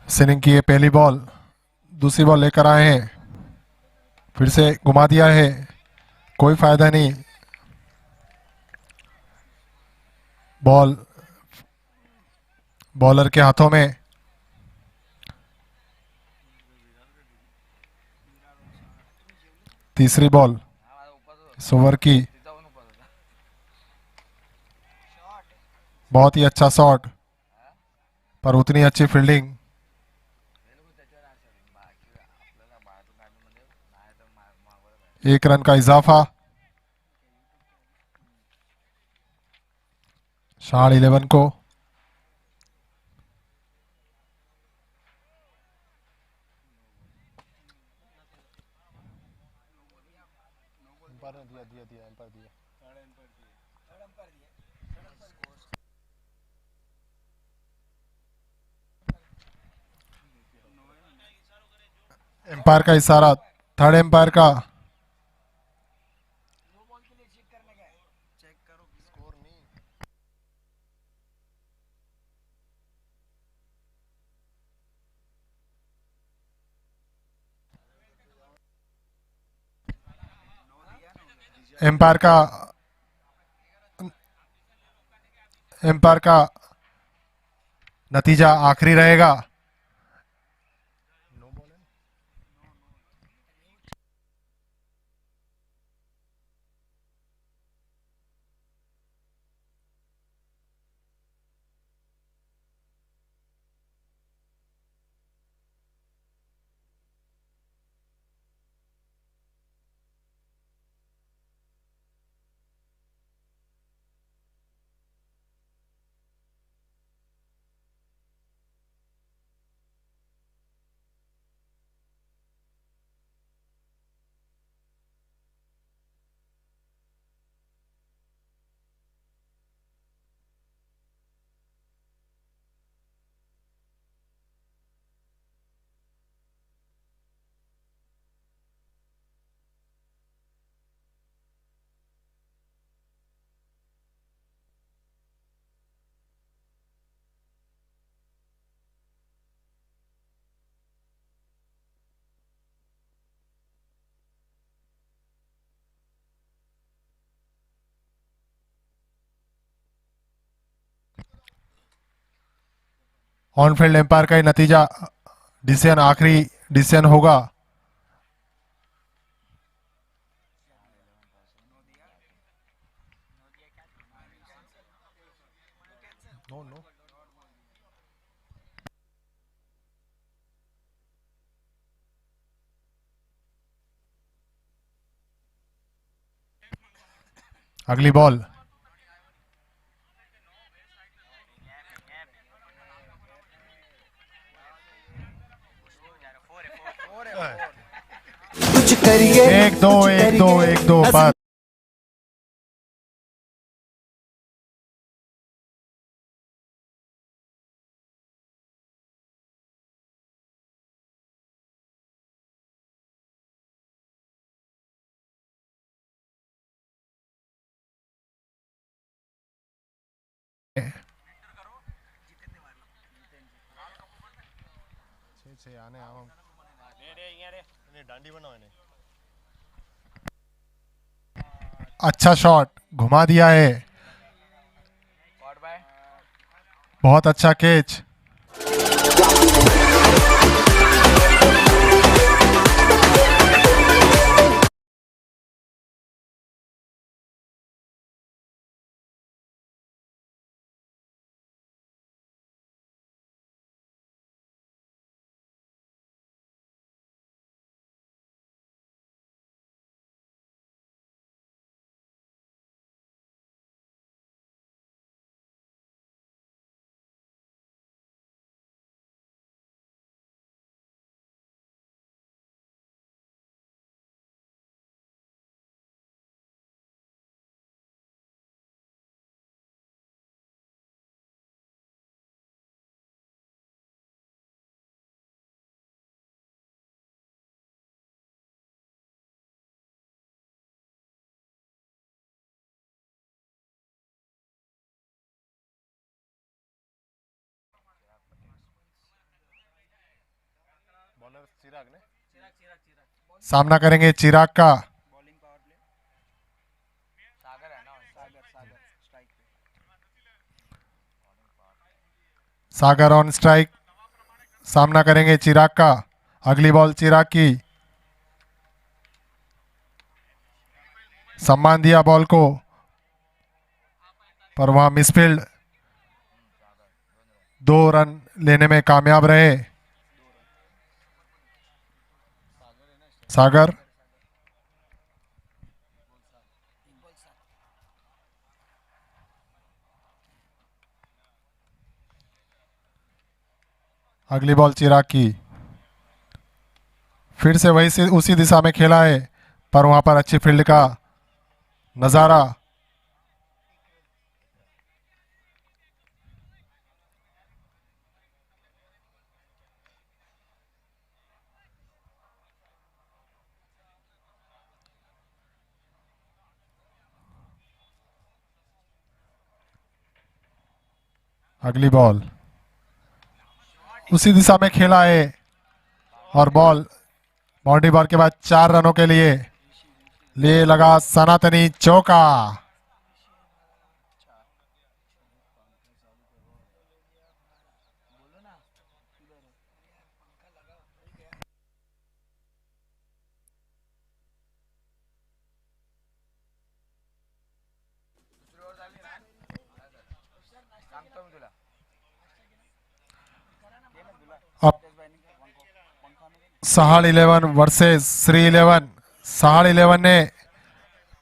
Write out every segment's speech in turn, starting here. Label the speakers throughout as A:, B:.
A: Sinning की ये पहली बॉल, दूसरी बॉल लेकर आए हैं, फिर से घुमा दिया है, कोई फायदा नहीं। बॉल बॉलर के हाथों में। तीसरी बॉल इस ओवर की। बहुत ही अच्छा शॉट, पर उतनी अच्छी फील्डिंग। एक रन का इजाफा। शाह 11 को। एम्पायर का इशारा, थर्ड एम्पायर का। एम्पायर का एम्पायर का नतीजा आखिरी रहेगा। ऑन फील्ड एम्पायर का ही नतीजा डिसीजन, आखिरी डिसीजन होगा। अगली बॉल।
B: कुछ करिए,
A: एक दो
B: कुछ
A: एक दो
B: करिए,
A: एक दो
B: हंस
A: पर। अच्छा शॉट, घुमा दिया है। बहुत अच्छा कैच। सामना करेंगे चिराग का। सागर ऑन स्ट्राइक, सामना करेंगे चिराग का। अगली बॉल चिराग की, सम्मान दिया बॉल को, पर वहां मिसफील्ड। 2 रन लेने में कामयाब रहे सागर। अगली बॉल चिराग की, फिर से वही से उसी दिशा में खेला है, पर वहां पर अच्छी फील्ड का नजारा। अगली बॉल उसी दिशा में खेला है और बॉल बाउंड्री बार के बाद 4 रनों के लिए लगा सनातनी चौका। अब सहाड़ 11 वर्सेस श्री 11। सहाड़ 11 ने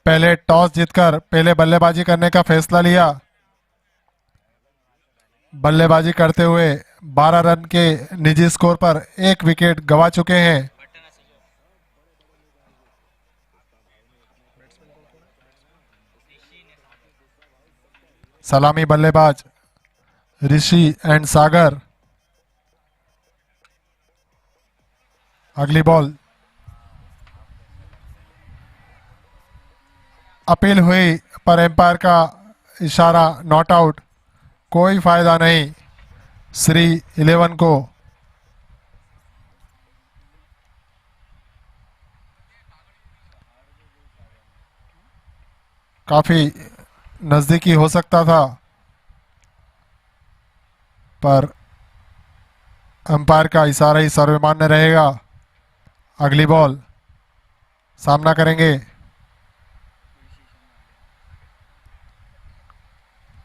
A: पहले टॉस जीतकर पहले बल्लेबाजी करने का फैसला लिया। बल्लेबाजी करते हुए 12 रन के निजी स्कोर पर 1 विकेट गंवा चुके हैं। सलामी बल्लेबाज ऋषि एंड सागर। अगली बॉल अपील हुई, पर एम्पायर का इशारा नॉट आउट। कोई फायदा नहीं श्री 11 को। काफी नजदीकी हो सकता था, पर अंपायर का इशारा ही सर्वमान्य रहेगा। अगली बॉल सामना करेंगे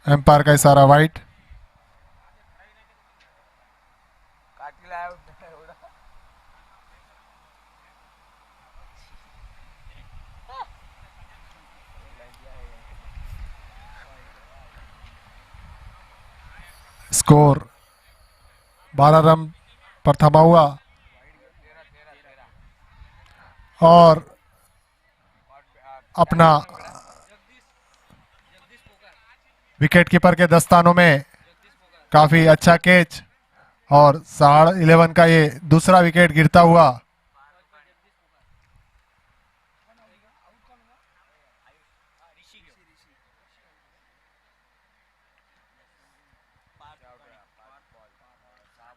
A: एम्पायर का इशारा वाइट। स्कोर 12 रन पर थमा हुआ और अपना विकेट कीपर के दस्तानों में काफी अच्छा कैच और सहाड़ 11 का ये दूसरा विकेट गिरता हुआ।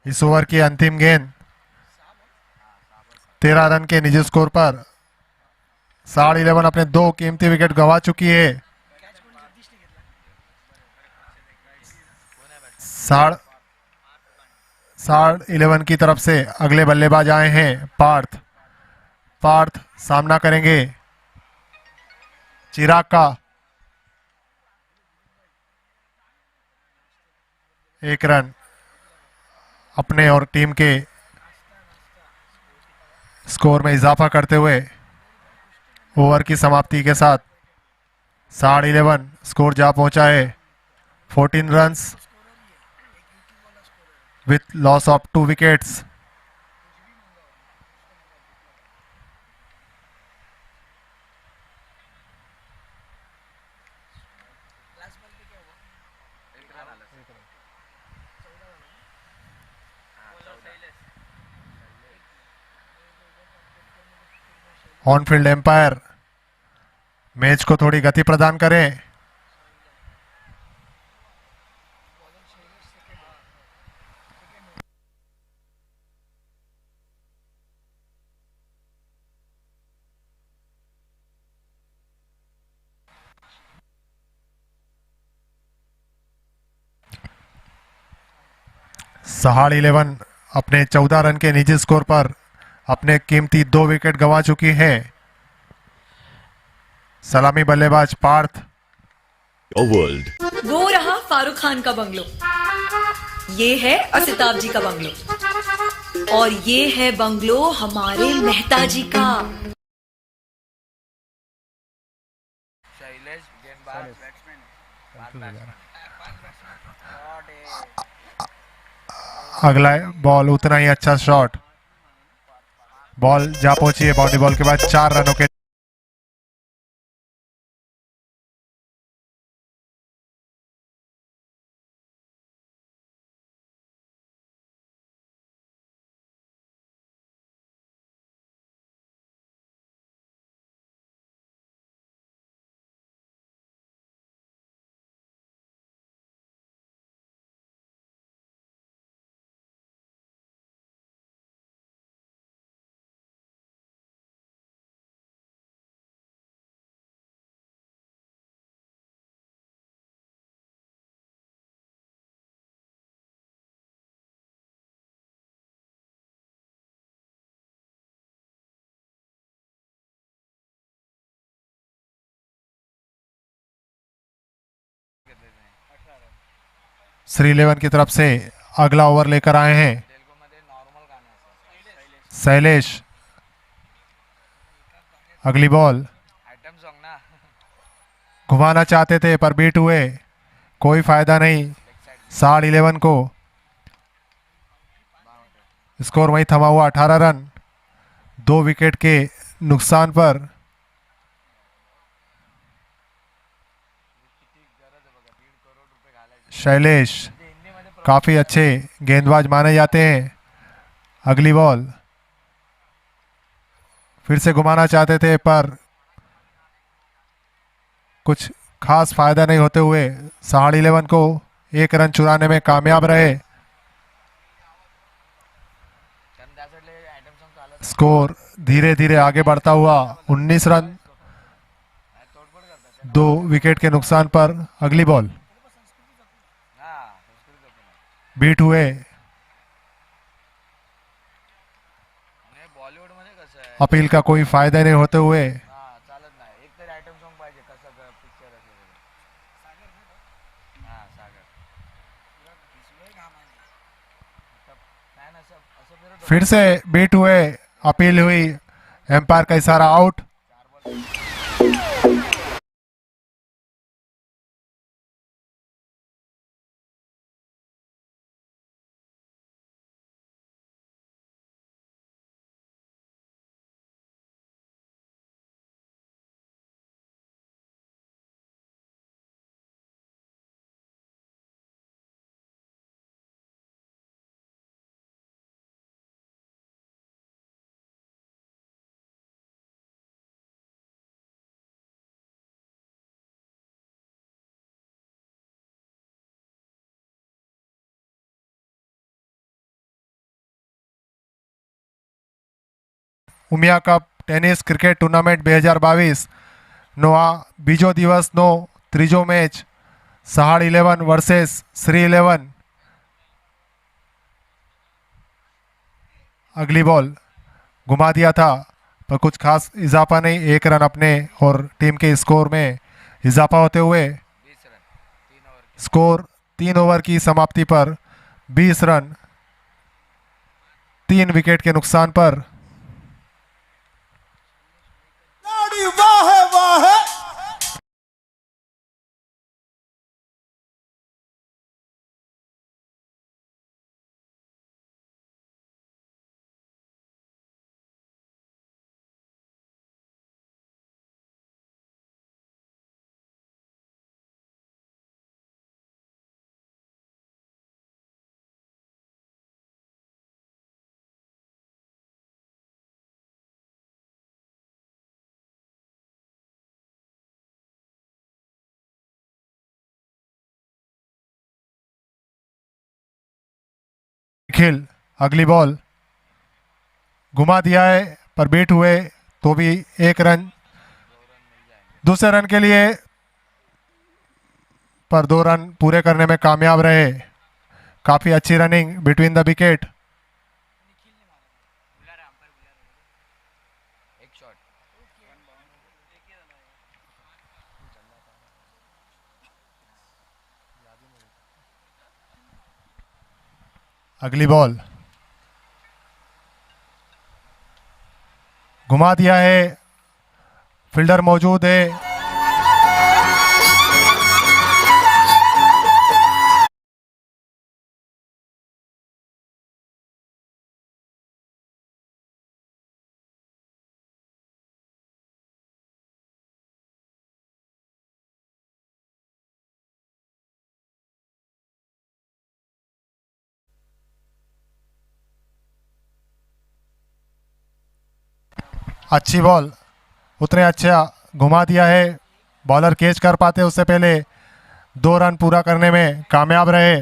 A: इस ओवर की अंतिम गेंद 13 रन के निजी स्कोर पर सहाड़ 11 अपने 2 कीमती विकेट गंवा चुकी है। सहाड़ 11 की तरफ से अगले बल्लेबाज आए हैं पार्थ। पार्थ सामना करेंगे चिराग का। 1 रन अपने और टीम के स्कोर में इजाफा करते हुए ओवर की समाप्ति के साथ सहाड़ 11 स्कोर जा पहुंचा है 14 runs with loss of 2 wickets। On field umpire match को थोड़ी गति प्रदान करें। सहाड़ 11 अपने 14 रन के निजी स्कोर पर अपने कीमती 2 विकेट गंवा चुकी है। सलामी बल्लेबाज पार्थ।
B: वो रहा फारूक खान का बंगलो, ये है असिताब जी का बंगलो, और ये है बंगलो हमारे मेहता जी का। शैलेश गेंदबाज बैट्समैन।
A: अगला बॉल उतना ही अच्छा शॉट, बॉल जा पहुंची है बाउंड्री बॉल के बाद 4 रनों के। श्री 11 की तरफ से अगला ओवर लेकर आए हैं शैलेश। अगली बॉल घुमाना चाहते थे पर बीट हुए, कोई फायदा नहीं। सहाड़ 11 को स्कोर वहीं थमा हुआ 18 रन 2 विकेट के नुकसान पर। शैलेश काफी अच्छे गेंदबाज माने जाते हैं। अगली बॉल फिर से घुमाना चाहते थे पर कुछ खास फायदा नहीं होते हुए सहाड़ 11 को 1 रन चुराने में कामयाब रहे। स्कोर धीरे धीरे आगे बढ़ता हुआ 19 रन 2 विकेट के नुकसान पर। अगली बॉल बीट हुए, अपील का कोई फायदा नहीं होते हुए फिर से बीट हुए, अपील हुई, एम्पायर का इशारा out. Umiya cup tennis cricket tournament 2022 નો આ બીજો દિવસનો ત્રીજો મેચ સહાડ 11 વર્સેસ શ્રી 11। अगली बॉल घुमा दिया था पर कुछ खास इजाफा नहीं, 1 रन अपने और टीम के स्कोर में इजाफा होते हुए स्कोर 3 ओवर की समाप्ति पर 20 रन 3 विकेट के नुकसान पर। खेल अगली बॉल घुमा दिया है पर बीट हुए तो भी 1 रन दूसरे रन के लिए पर 2 रन पूरे करने में कामयाब रहे। काफ़ी अच्छी रनिंग बिटवीन द विकेट। अगली बॉल घुमा दिया है, फील्डर मौजूद है। अच्छी बॉल, उतने अच्छा घुमा दिया है, बॉलर कैच कर पाते उससे पहले 2 रन पूरा करने में कामयाब रहे।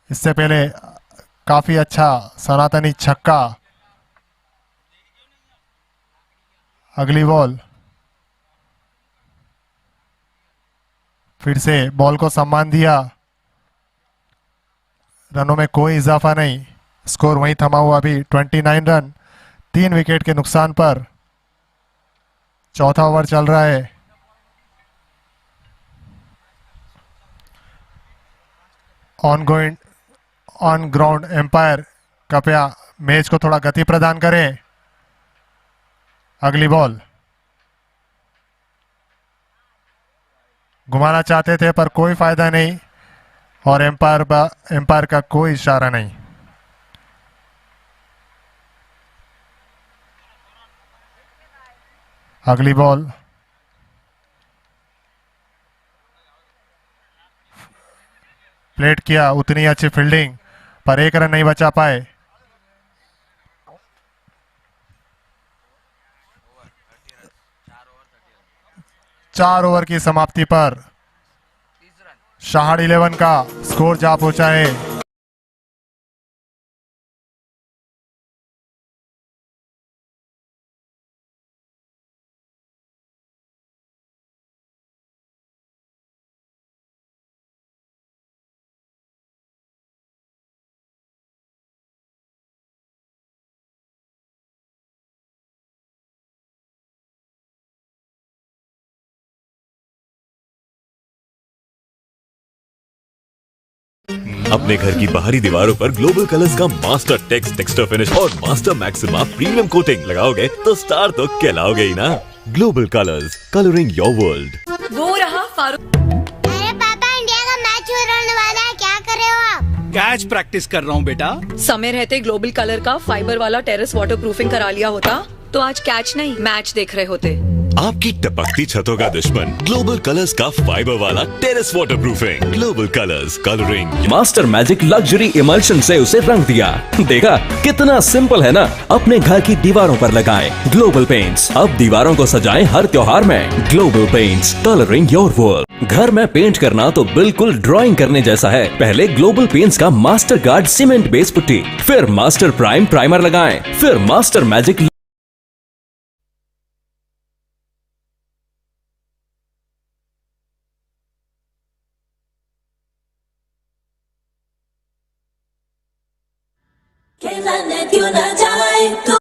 A: इससे पहले काफी अच्छा सनातनी छक्का। अगली बॉल, फिर से बॉल को सम्मान दिया, रनों में कोई इजाफा नहीं, स्कोर वहीं थमा हुआ अभी 29 रन 3 विकेट के नुकसान पर। चौथा ओवर चल रहा है। ऑन ग्राउंड एम्पायर कृपया मैच को थोड़ा गति प्रदान करें। अगली बॉल घुमाना चाहते थे पर कोई फायदा नहीं और एम्पायर का कोई इशारा नहीं। अगली बॉल प्लेट किया, उतनी अच्छी फील्डिंग पर 1 रन नहीं बचा पाए। चार ओवर की समाप्ति पर शहाड़ 11 का स्कोर जा पहुंचा है।
C: अपने घर की बाहरी दीवारों पर ग्लोबल कलर्स का मास्टर टेक्स्ट टेक्सचर फिनिश और मास्टर मैक्सिमा प्रीमियम कोटिंग लगाओगे तो स्टार तो कहलाओगे ही ना। Global colours, colouring your world.
B: वो रहा फारूक।
D: अरे पापा, इंडिया का मैच होने वाला है, क्या कर रहे हो आप?
E: कैच प्रैक्टिस कर रहा हूँ बेटा।
B: समय रहते ग्लोबल कलर का फाइबर वाला टेरेस वाटर प्रूफिंग करा लिया होता तो आज कैच नहीं मैच देख रहे होते।
C: आपकी टपकती छतों का दुश्मन ग्लोबल कलर्स का फाइबर वाला terrace water proofing. Global colours, colouring
F: master magic luxury emulsion से उसे रंग दिया। देखा कितना सिंपल है ना। अपने घर की दीवारों पर लगाएं ग्लोबल पेंट्स। अब दीवारों को सजाएं हर त्योहार में। Global paints, colouring your world. घर में पेंट करना तो बिल्कुल ड्राइंग करने जैसा है। पहले ग्लोबल पेंट्स का master guard cement base putty, फिर मास्टर प्राइम प्राइमर लगाएं, फिर मास्टर मैजिक।
G: क्यों ना जाए तो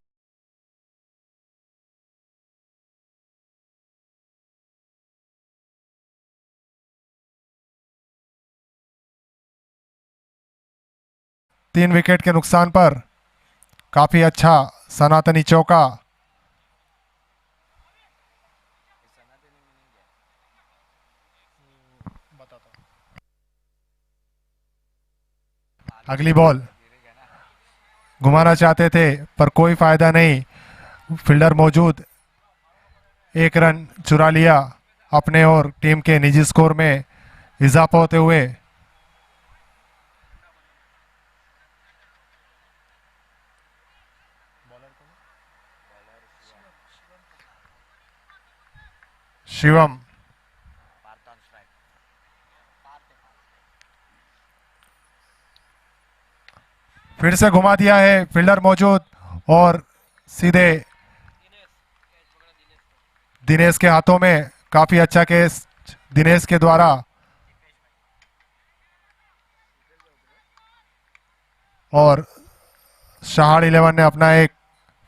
A: 3 विकेट के नुकसान पर काफी अच्छा सनातनी चौका। अगली बॉल घुमाना चाहते थे पर कोई फायदा नहीं, फील्डर मौजूद, 1 रन चुरा लिया अपने और टीम के निजी स्कोर में इजाफा होते हुए। शिवम फिर से घुमा दिया है, फील्डर मौजूद और सीधे दिनेश के हाथों में। काफी अच्छा कैच दिनेश के द्वारा और शहाड़ 11 ने अपना एक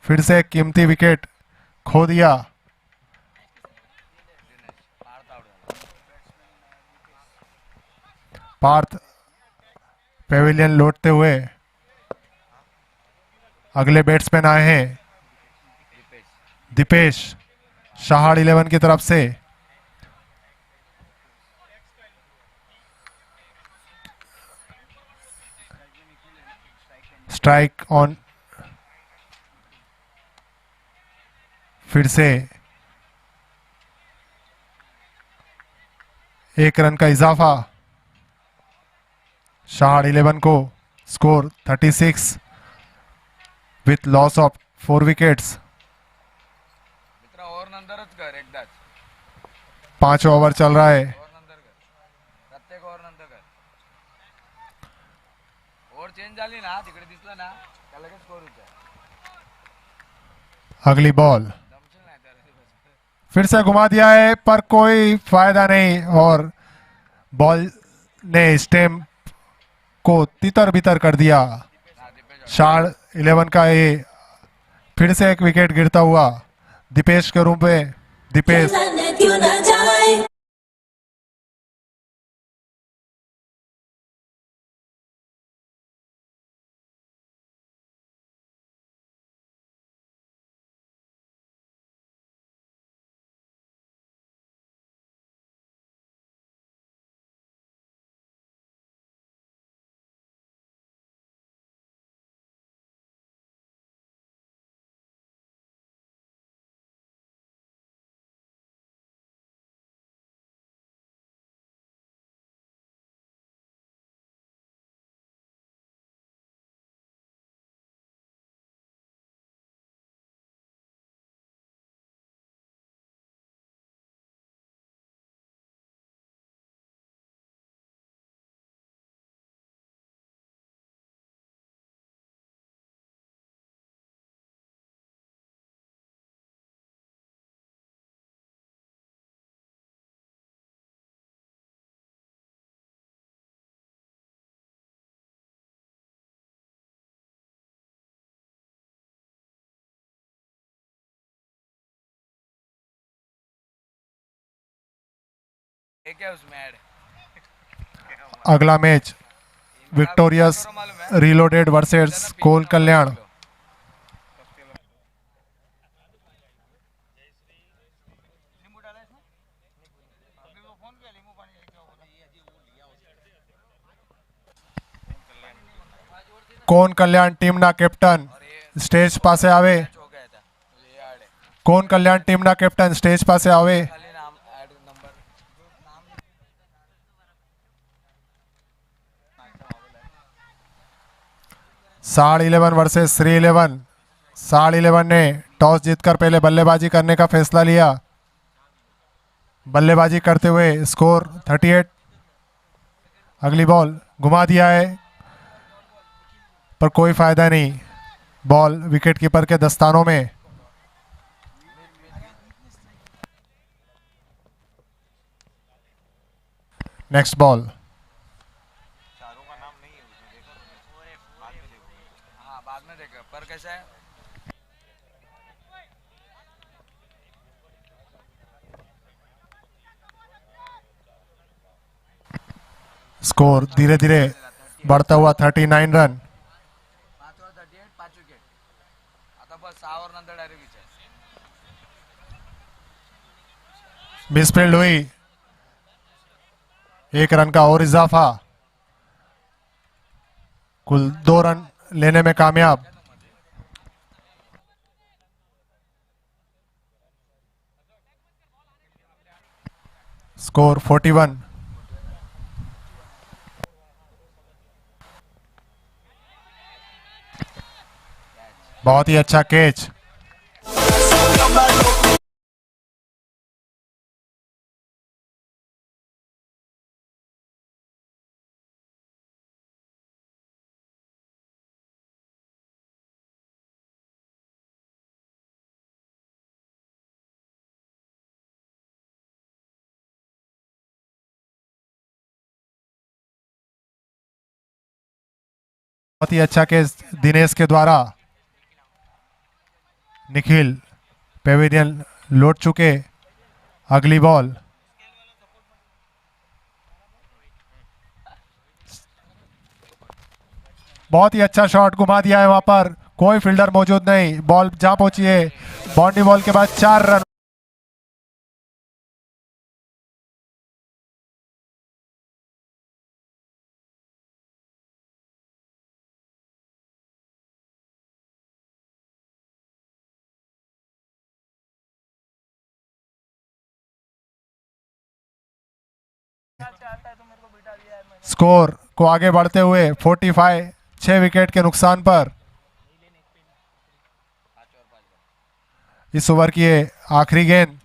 A: फिर से कीमती विकेट खो दिया। पार्थ पेविलियन लौटते हुए अगले बैट्समैन आए हैं दीपेश शहाड़ 11 की तरफ से। स्ट्राइक ऑन, फिर से 1 रन का इजाफा शहाड़ 11 को। Score 36 with loss of 4 wickets. 5 over चल रहा है। अगली बॉल फिर से घुमा दिया है पर कोई फायदा नहीं और बॉल ने स्टेम को तितर बितर कर दिया। शहाड़ 11 का ये फिर से एक विकेट गिरता हुआ दीपेश के रूप में। दीपेश
G: जाने क्यों ना जाए
A: अगला मैच विक्टोरियस रीलोडेड वर्सेस कोल कल्याण। कोन कल्याण टीमना कैप्टन स्टेज पासे आवे। कोन कल्याण टीमना कैप्टन स्टेज पासे आवे। शहाड़ 11 वर्सेस श्री 11। शहाड़ 11 ने टॉस जीतकर पहले बल्लेबाजी करने का फैसला लिया। बल्लेबाजी करते हुए स्कोर 38। अगली बॉल घुमा दिया है पर कोई फायदा नहीं। बॉल विकेट कीपर के दस्तानों में। नेक्स्ट बॉल स्कोर धीरे धीरे बढ़ता हुआ 39 रन। मिसफील्ड हुई। 1 रन का और इजाफा। कुल 2 रन लेने में कामयाब। स्कोर 41। बहुत ही अच्छा कैच। बहुत ही अच्छा केस दिनेश के द्वारा। निखिल पेविलियन लौट चुके। अगली बॉल। बहुत ही अच्छा शॉट घुमा दिया है, वहां पर कोई फील्डर मौजूद नहीं। बॉल जहां पहुंची है, बाउंड्री बॉल के बाद 4 रन। स्कोर को आगे बढ़ते हुए 45, 6 विकेट के नुकसान पर। इस ओवर की ये आखिरी गेंद।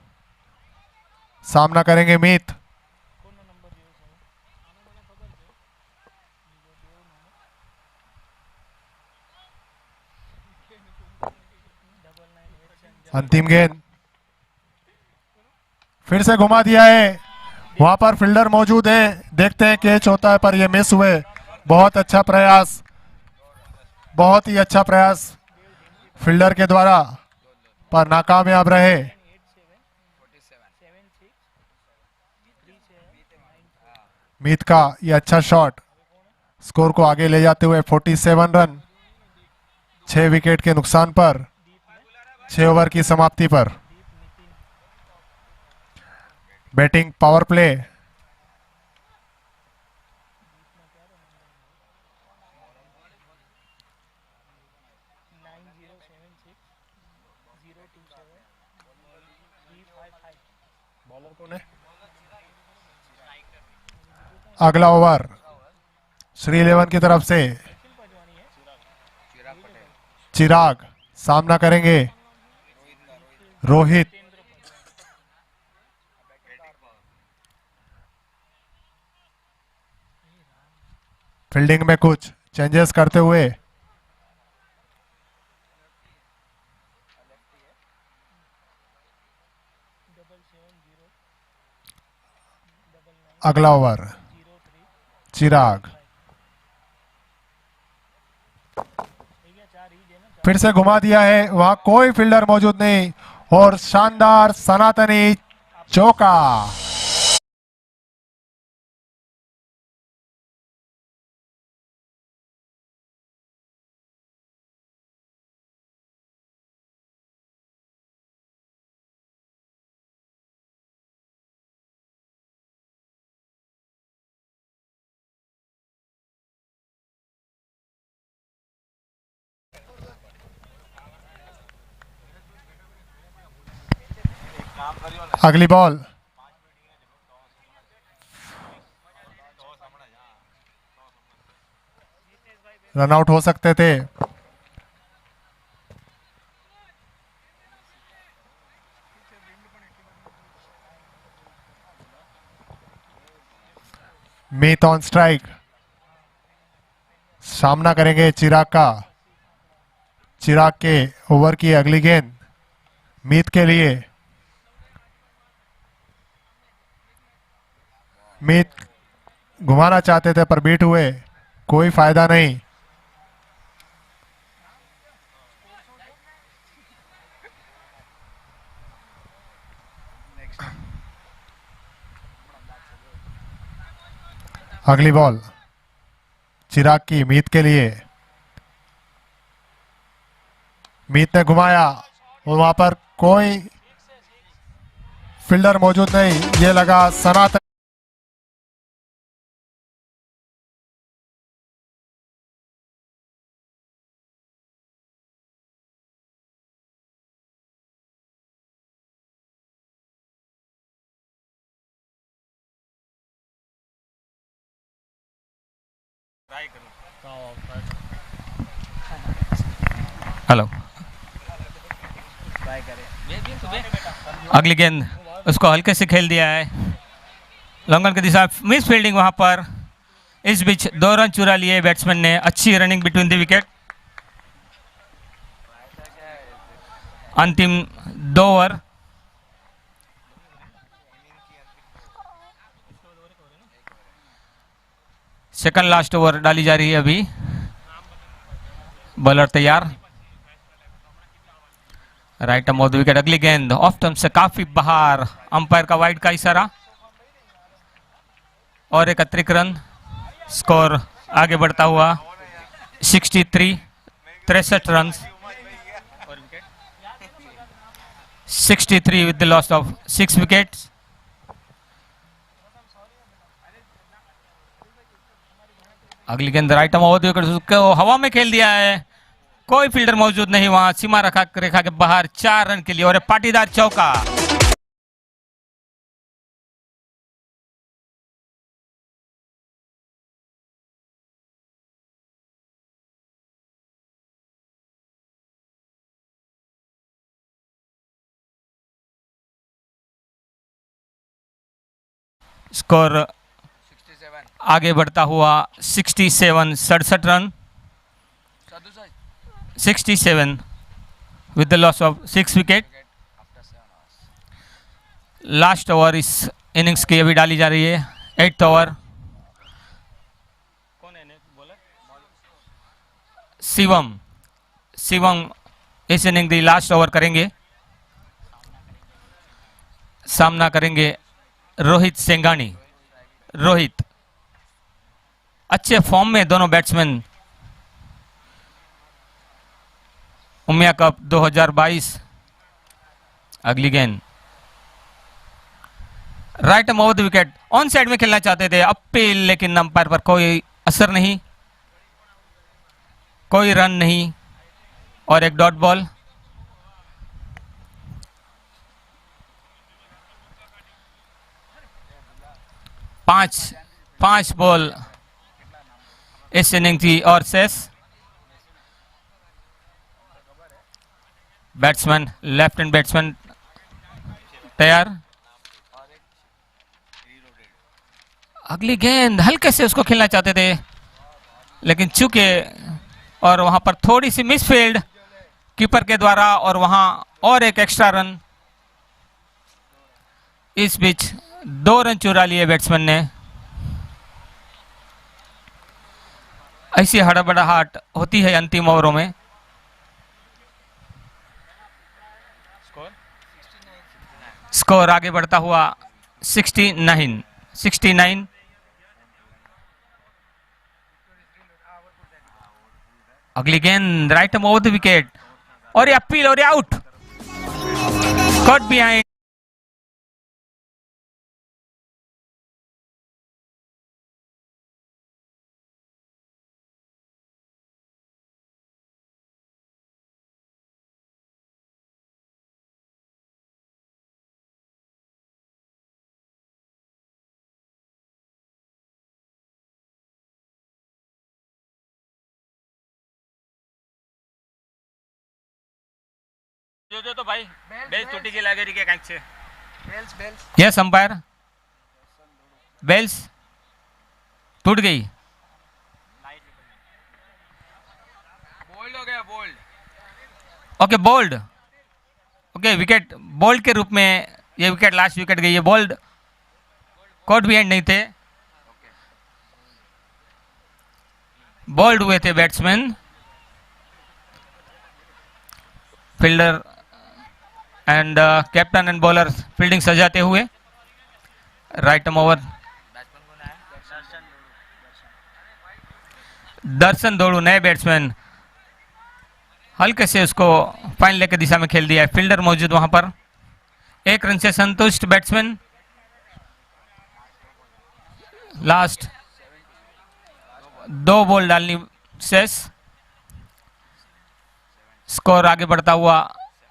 A: सामना करेंगे मीत। अंतिम गेंद फिर से घुमा दिया है, वहां पर फील्डर मौजूद है। देखते हैं कैच होता है, पर ये मिस हुए। बहुत अच्छा प्रयास, बहुत ही अच्छा प्रयास फील्डर के द्वारा, पर नाकामयाब रहे। मीत का ये अच्छा शॉट स्कोर को आगे ले जाते हुए 47 रन, 6 विकेट के नुकसान पर, 6 ओवर की समाप्ति पर। Batting power play. अगला ओवर श्री 11 की तरफ से चिराग सामना करेंगे रोहित। फील्डिंग में कुछ चेंजेस करते हुए अगला ओवर चिराग फिर से घुमा दिया है, वहां कोई फील्डर मौजूद नहीं और शानदार सनातनी चौका। अगली बॉल रन आउट हो सकते थे। मीत ऑन स्ट्राइक, सामना करेंगे चिराग का। चिराग के ओवर की अगली गेंद मीत के लिए। मीत घुमाना चाहते थे पर बीट हुए, कोई फायदा नहीं। अगली बॉल चिराग की मीत के लिए। मीत ने घुमाया और वहां पर कोई फील्डर मौजूद नहीं। ये लगा सनातन।
E: हेलो। अगली गेंद उसको हल्के से खेल दिया है, लॉन्गन की दिशा, मिस फील्डिंग वहां पर। इस बीच 2 रन चुरा लिए बैट्समैन ने। अच्छी रनिंग बिटवीन द विकेट। अंतिम 2 ओवर। सेकंड लास्ट ओवर डाली जा रही है अभी। बॉलर तैयार, right arm of the wicket, अगली गेंद ऑफ टर्म से काफी बाहर, अंपायर का वाइड का इशारा और एक अतिरिक्त रन। स्कोर आगे बढ़ता हुआ 63 run, 63 with the loss of 6 wickets. अगली गेंद right arm of the wicket, उसको हवा में खेल दिया है, कोई फील्डर मौजूद नहीं वहां, सीमा रेखा के बाहर, 4 रन के लिए और एक पाटीदार चौका। स्कोर आगे बढ़ता हुआ 67 run, 67 with the loss of 6 wicket. Last over इस इनिंग्स की अभी डाली जा रही है, 8th ओवर। शिवम इस इनिंग की लास्ट ओवर करेंगे, सामना करेंगे रोहित सेंगानी। रोहित अच्छे फॉर्म में दोनों बैट्समैन, उमिया कप 2022। अगली गेंद right arm over the wicket, on side में खेलना चाहते थे, अपील, लेकिन अंपायर पर कोई असर नहीं, कोई रन नहीं और एक डॉट बॉल। पांच बॉल इस इनिंग थी और शेष। बैट्समैन, लेफ्ट हैंड बैट्समैन तैयार। अगली गेंद हल्के से उसको खेलना चाहते थे, लेकिन चूके और वहां पर थोड़ी सी मिसफील्ड कीपर के द्वारा और वहां और एक एक्स्ट्रा रन। इस बीच 2 रन चुरा लिए बैट्समैन ने। ऐसी हड़बड़ाहट होती है अंतिम ओवरों में। स्कोर आगे बढ़ता हुआ 69। अगली गेंद right arm over the wicket और ये अपील और ये आउट, कट बिहाइंड। जो तो भाई बेल्स टूटी की लागेरी के कांच से बेल्स यस अंपायर, बेल्स टूट गई, बोल्ड हो गया, bold. Okay bold, okay wicket bold के रूप में ये विकेट, लास्ट विकेट गई है, बोल्ड, कॉट बिहाइंड नहीं थे, बोल्ड हुए थे batsman. Fielder and captain and bowler fielding सजाते हुए। राइट आर्म ओवर, दर्शन दौड़ू नए बैट्समैन, हल्के से उसको फाइन लेग की दिशा में खेल दिया है, फील्डर मौजूद वहां पर। 1 रन से संतुष्ट बैट्समैन। लास्ट 2 बॉल डालनी शेष। स्कोर आगे बढ़ता हुआ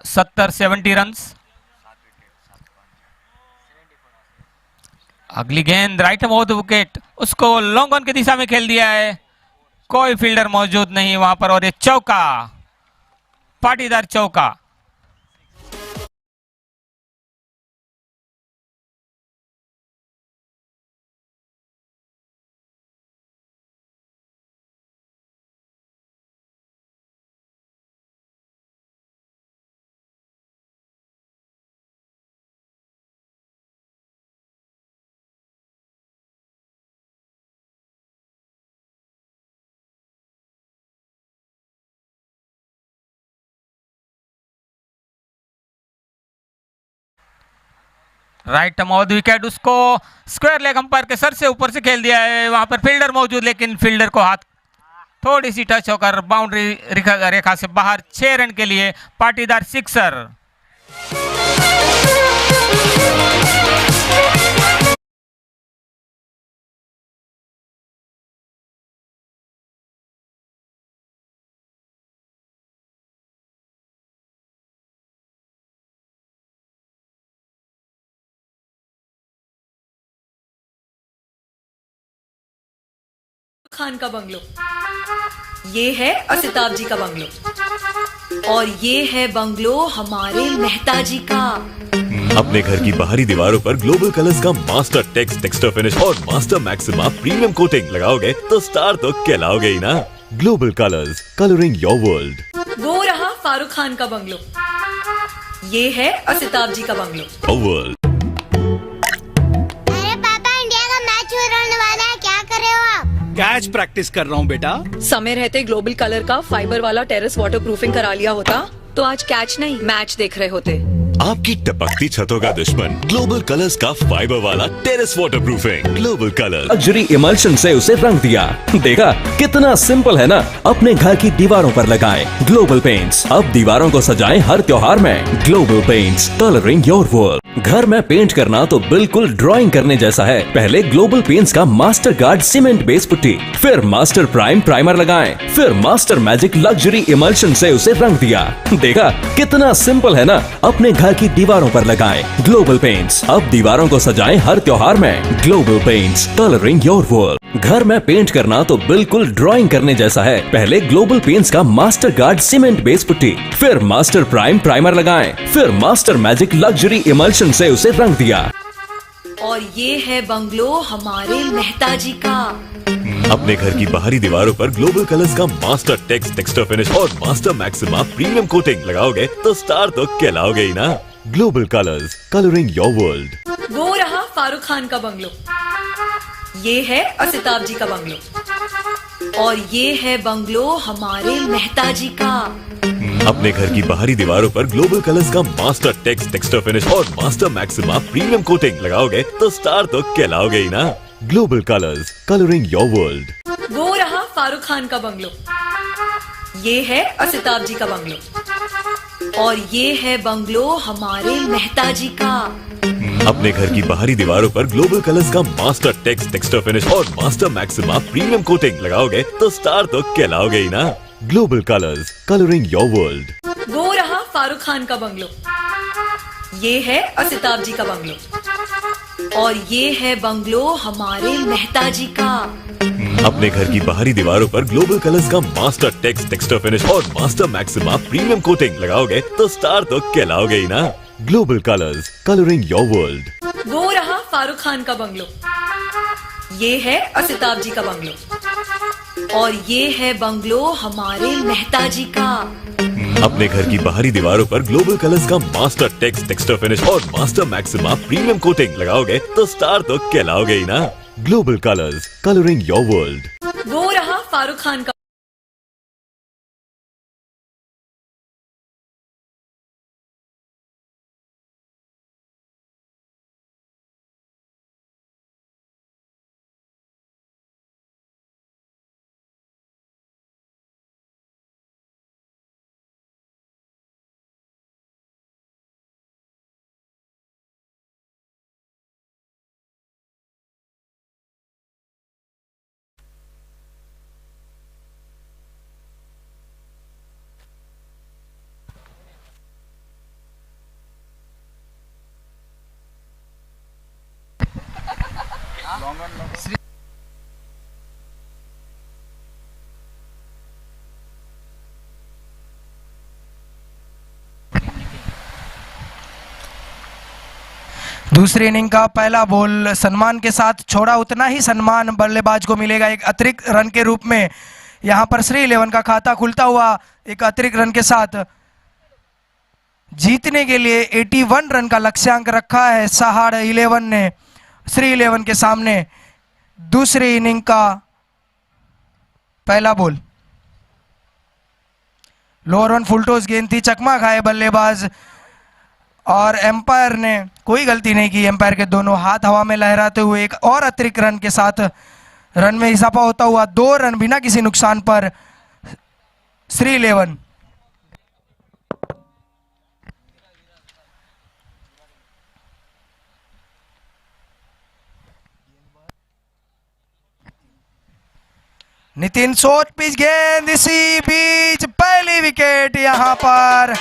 E: 70 रन। अगली गेंद right arm over the wicket, उसको लॉन्ग ऑन की दिशा में खेल दिया है, कोई फील्डर मौजूद नहीं वहां पर और ये चौका, पाटीदार चौका। राइट माउथ विकेट, उसको स्क्वायर लेग अंपायर के सर से ऊपर से खेल दिया है। वहां पर फील्डर मौजूद, लेकिन फील्डर को हाथ थोड़ी सी टच होकर बाउंड्री रेखा से बाहर। 6 रन के लिए पाटीदार सिक्सर।
B: खान का बंगलो, ये है असिताब जी का बंगलो, और ये है बंगलो हमारे मेहता जी का।
C: अपने घर की बाहरी दीवारों पर ग्लोबल कलर्स का मास्टर टेक्सचर फिनिश और मास्टर मैक्सिमा प्रीमियम कोटिंग लगाओगे तो स्टार तो कहलाओगे ही ना। Global colours, colouring your world.
B: वो रहा फारूक खान का बंगलो, ये है असिताब जी का बंगलो।
C: वर्ल्ड।
D: अरे पापा, इंडिया का मैच होने वाला है, क्या कर रहे हो आप?
H: कैच प्रैक्टिस कर रहा हूँ बेटा।
B: समय रहते ग्लोबल कलर का फाइबर वाला टेरेस वाटर प्रूफिंग करा लिया होता तो आज कैच नहीं मैच देख रहे होते।
C: आपकी टपकती छतों का दुश्मन ग्लोबल कलर्स का फाइबर वाला terrace water proofing. Global colour
F: luxury emulsion से उसे रंग दिया। देखा कितना सिंपल है ना। अपने घर की दीवारों पर लगाएं ग्लोबल पेंट्स। अब दीवारों को सजाएं हर त्योहार में। Global paints, colouring your world. घर में पेंट करना तो बिल्कुल ड्राइंग करने जैसा है। पहले ग्लोबल पेंट्स का master guard cement base putty, फिर मास्टर प्राइम प्राइमर लगाएं, फिर मास्टर मैजिक लग्जरी इमल्शन से उसे रंग दिया। देखा कितना सिंपल है ना। अपने घर की दीवारों पर लगाएं ग्लोबल पेंट्स। अब दीवारों को सजाएं हर त्योहार में। Global paints, colouring your world. घर में पेंट करना तो बिल्कुल ड्राइंग करने जैसा है। पहले ग्लोबल पेंट्स का master guard cement base putty, फिर मास्टर प्राइम प्राइमर लगाएं, फिर मास्टर मैजिक लग्जरी इमल्शन से उसे रंग दिया।
B: और ये है बंगलो हमारे मेहता जी का।
C: अपने घर की बाहरी दीवारों पर ग्लोबल कलर्स का मास्टर टेक्सचर फिनिश और मास्टर मैक्सिमा प्रीमियम कोटिंग लगाओगे तो स्टार तो कहलाओगे ही ना। Global colours, colouring your world.
B: वो रहा फारूक खान का बंगलो, ये है असिताब जी का बंगलो, और ये है बंगलो हमारे मेहता जी का।
C: अपने घर की बाहरी दीवारों पर ग्लोबल कलर्स का मास्टर टेक्सचर फिनिश और मास्टर मैक्सिमा प्रीमियम कोटिंग लगाओगे तो स्टार तो कहलाओगे ही ना। Global colours, colouring your world.
B: वो रहा फारूक खान का बंगलो, ये है असिताब जी का बंगलो, और ये है बंगलो हमारे मेहता जी का।
C: अपने घर की बाहरी दीवारों पर ग्लोबल कलर्स का मास्टर टेक्सचर फिनिश और मास्टर मैक्सिमा प्रीमियम कोटिंग लगाओगे तो स्टार तो कहलाओगे ही ना। Global colours, colouring your world.
B: वो रहा फारूक खान का बंगलो, ये है असिताब जी का बंगलो, और ये है बंगलो हमारे मेहता जी का।
C: अपने घर की बाहरी दीवारों पर ग्लोबल कलर्स का मास्टर टेक्सचर फिनिश और मास्टर मैक्सिमा प्रीमियम कोटिंग लगाओगे तो स्टार तो कहलाओगे ही ना। Global colours, colouring your world.
B: वो रहा फारूक खान का बंगलो, ये है असिताब जी का बंगलो, और ये है बंगलो हमारे मेहता जी का।
C: अपने घर की बाहरी दीवारों पर ग्लोबल कलर्स का मास्टर टेक्सचर फिनिश और मास्टर मैक्सिमा प्रीमियम कोटिंग लगाओगे तो स्टार तो कहलाओगे ही ना। Global colours, colouring your world.
B: वो रहा फारूक खान का।
I: दूसरी इनिंग का पहला बॉल सम्मान के साथ छोड़ा, उतना ही सम्मान बल्लेबाज को मिलेगा एक अतिरिक्त रन के रूप में। यहां पर श्री 11 का खाता खुलता हुआ एक अतिरिक्त रन के साथ। जीतने के लिए 81 रन का लक्ष्यांक रखा है सहाड़ 11 ने श्री 11 के सामने। दूसरी इनिंग का पहला बॉल, लोअर वन फुलटॉस गेंद थी, चकमा खाए बल्लेबाज और एम्पायर ने कोई गलती नहीं की। एम्पायर के दोनों हाथ हवा में लहराते हुए एक और अतिरिक्त रन के साथ रन में इजाफा होता हुआ 2 रन बिना किसी नुकसान पर श्री 11। नितिन शॉर्ट पिच गेंद, इसी बीच पहली विकेट यहाँ पर।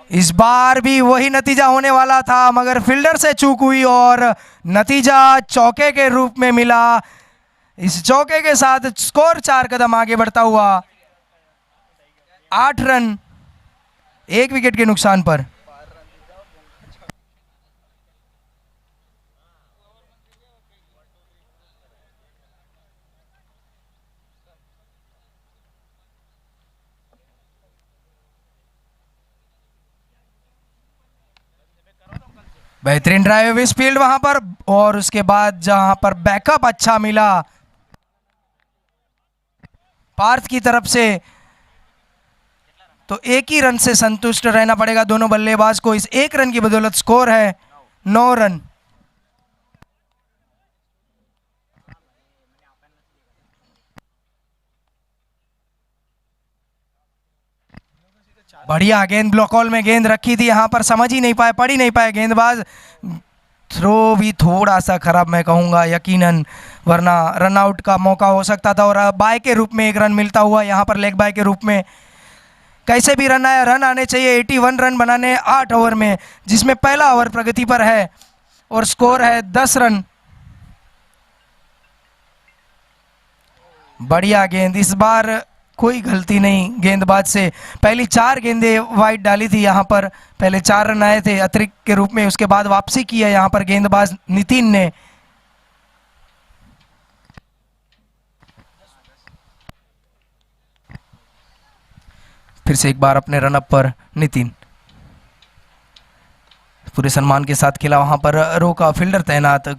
I: इस बार भी वही नतीजा होने वाला था, मगर फील्डर से चूक हुई और नतीजा चौके के रूप में मिला। इस चौके के साथ स्कोर 4 कदम आगे बढ़ता हुआ 8 रन 1 विकेट के नुकसान पर। बेहतरीन ड्राइव इस फील्ड वहां पर, और उसके बाद जहां पर बैकअप अच्छा मिला पार्थ की तरफ से, तो 1 ही रन से संतुष्ट रहना पड़ेगा दोनों बल्लेबाज को। इस 1 रन की बदौलत स्कोर है 9 रन। बढ़िया गेंद, ब्लॉक हॉल में गेंद रखी थी, यहां पर समझ ही नहीं पाए, पढ़ ही नहीं पाए गेंदबाज। थ्रो भी थोड़ा सा खराब मैं कहूंगा यकीनन, वरना रन आउट का मौका हो सकता था। और बाय के रूप में 1 रन मिलता हुआ यहां पर लेग बाय के रूप में। कैसे भी रन आने चाहिए। 81 रन बनाने 8 ओवर में, जिसमें पहला ओवर प्रगति पर है और स्कोर है 10 रन। बढ़िया गेंद, इस बार कोई गलती नहीं गेंदबाज से। पहली 4 गेंदें वाइड डाली थी यहां पर, पहले 4 रन आए थे अतिरिक्त के रूप में, उसके बाद वापसी की है यहां पर गेंदबाज नितिन ने। फिर से एक बार अपने रन अप पर नितिन पूरे सम्मान के साथ खेला, वहां पर रोका, फील्डर तैनात,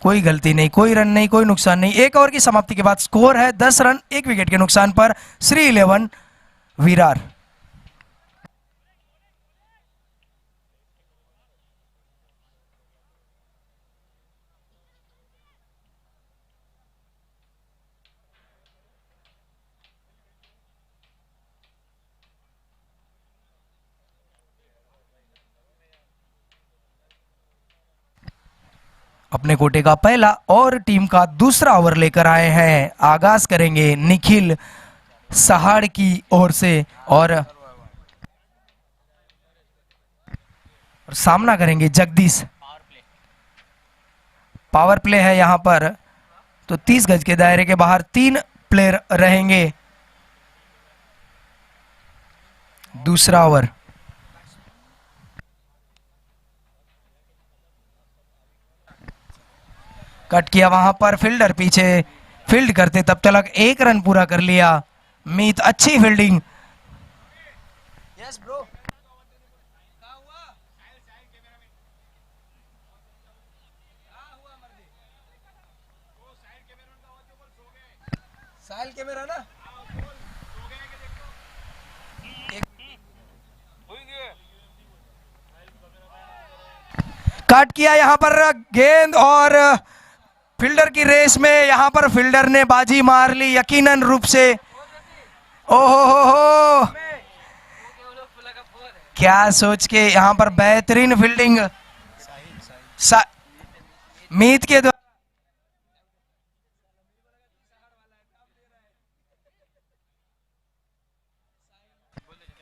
I: कोई गलती नहीं, कोई रन नहीं, कोई नुकसान नहीं। 1 ओवर की समाप्ति के बाद स्कोर है 10 रन 1 विकेट के नुकसान पर श्री 11 विरार। अपने कोटे का पहला और टीम का दूसरा ओवर लेकर आए हैं। आगाज करेंगे निखिल सहाड़ की ओर से और सामना करेंगे जगदीश। पावर प्ले है यहां पर, तो 30 गज के दायरे के बाहर 3 प्लेयर रहेंगे। दूसरा ओवर। कट किया वहां पर, फील्डर पीछे फील्ड करते तब तक 1 रन पूरा कर लिया। मीत अच्छी fielding. Yes bro. Sahil camera ना कट किया यहां पर गेंद, और फील्डर की रेस में यहां पर फील्डर ने बाजी मार ली यकीनन रूप से। ओहो हो, क्या सोच के यहां पर बेहतरीन फील्डिंग मीत के द्वारा।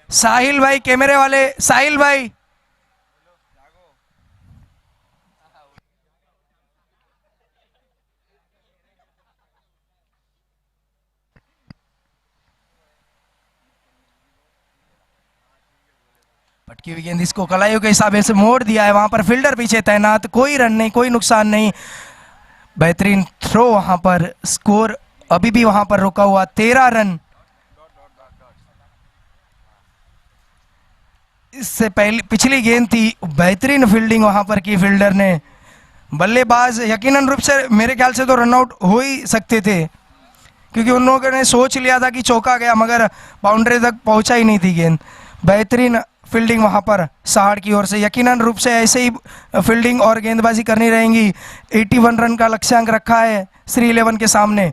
I: साहिल भाई, कैमरे वाले साहिल भाई। पटकी हुई गेंद इसको कलाइयों के हिसाब से मोड़ दिया है। वहां पर फील्डर पीछे तैनात, कोई रन नहीं, कोई नुकसान नहीं। बेहतरीन थ्रो वहां पर, स्कोर अभी भी वहां पर रुका हुआ 13 रन। इससे पहले पिछली गेंद थी, बेहतरीन फील्डिंग वहां पर की फील्डर ने। बल्लेबाज यकीनन रूप से मेरे ख्याल से तो रन आउट हो ही सकते थे, क्योंकि उन लोगों ने सोच लिया था कि चौका गया, मगर बाउंड्री तक पहुंचा ही नहीं थी गेंद। बेहतरीन फील्डिंग वहां पर सहाड़ की ओर से। यकीनन रूप से ऐसे ही फील्डिंग और गेंदबाजी करनी रहेंगी। 81 रन का लक्ष्यांक रखा है श्री 11 के सामने।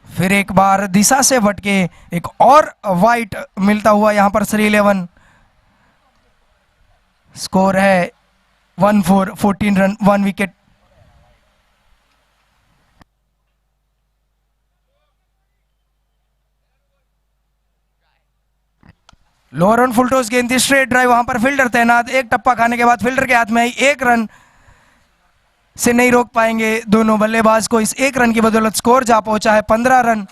I: फिर एक बार दिशा से भटके एक और वाइट मिलता हुआ यहां पर श्री 11। स्कोर है 1-4, 14 run, 1 wicket. Lower on full toss गेंद थी, स्ट्रेट ड्राइव, वहां पर फील्डर तैनात। एक टप्पा खाने के बाद फील्डर के हाथ में आई। 1 रन से नहीं रोक पाएंगे दोनों बल्लेबाज को। इस 1 रन की बदौलत स्कोर जा पहुंचा है 15 रन।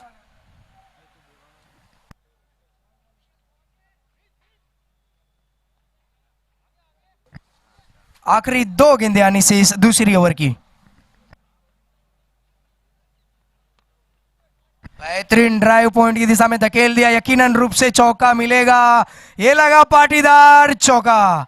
I: आखिरी 2 गेंदें आनी से इस दूसरी ओवर की। बेहतरीन ड्राइव पॉइंट की दिशा में धकेल दिया, यकीनन रूप से चौका मिलेगा। ये लगा पाटीदार चौका।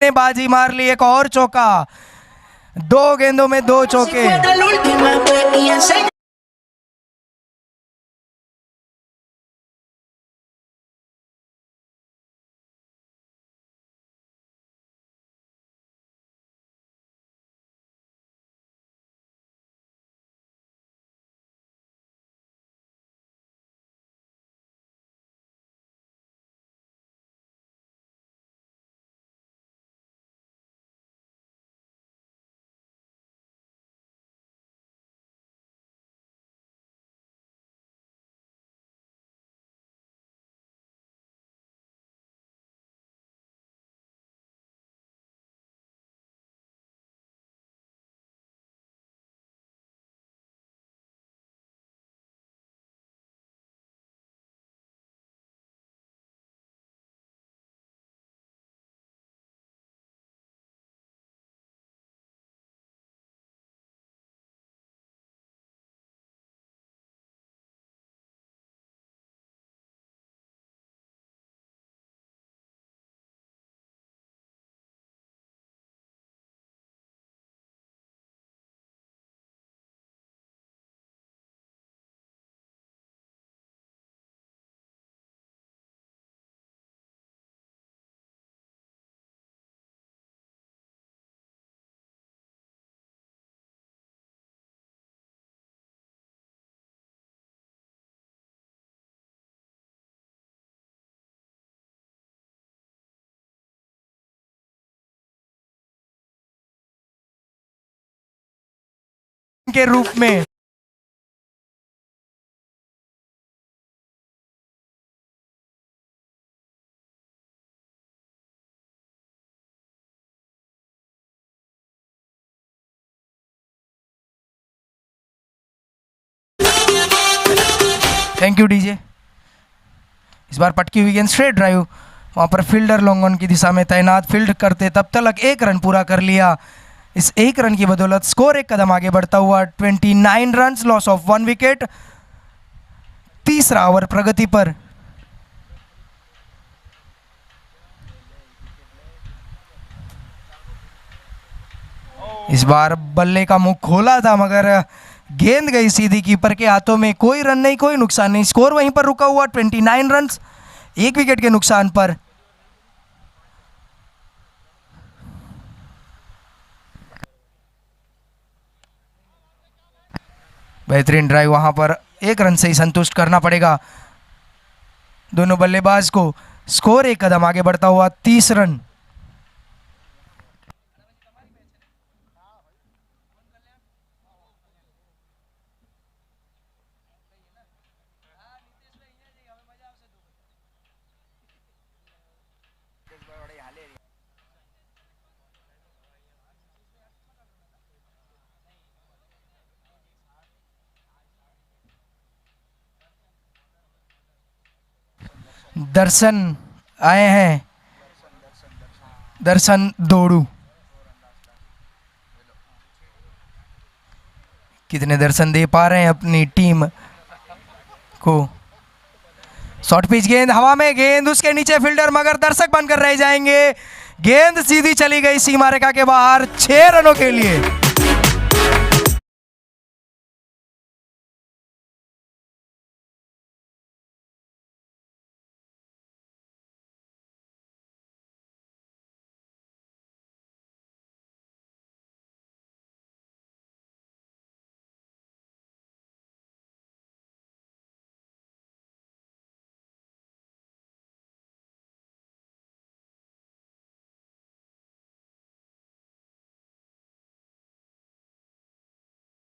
I: ने बाजी मार ली, एक और चौका। 2 गेंदों में 2 चौके। के रूप में। Thank you DJ. इस बार पटकी हुई गेंद स्ट्रेट ड्राइव, वहां पर फील्डर लॉन्ग ऑन की दिशा में तैनात, फील्ड करते तब तक 1 रन पूरा कर लिया। इस 1 रन की बदौलत स्कोर 1 कदम आगे बढ़ता हुआ 29 रन, लॉस ऑफ 1 विकेट। तीसरा ओवर प्रगति पर। इस बार बल्ले का मुंह खोला था मगर गेंद गई सीधी कीपर के हाथों में। कोई रन नहीं, कोई नुकसान नहीं, स्कोर वहीं पर रुका हुआ 29 रन, 1 विकेट के नुकसान पर। बेहतरीन ड्राइव, वहां पर 1 रन से ही संतुष्ट करना पड़ेगा दोनों बल्लेबाज को। स्कोर 1 कदम आगे बढ़ता हुआ 30 रन। दर्शन आए हैं, दर्शन दौड़ू। कितने दर्शन दे पा रहे हैं अपनी टीम को। शॉर्ट पिच गेंद हवा में, गेंद उसके नीचे फील्डर मगर दर्शक बनकर रह जाएंगे। गेंद सीधी चली गई सीमा रेखा के बाहर 6 रनों के लिए।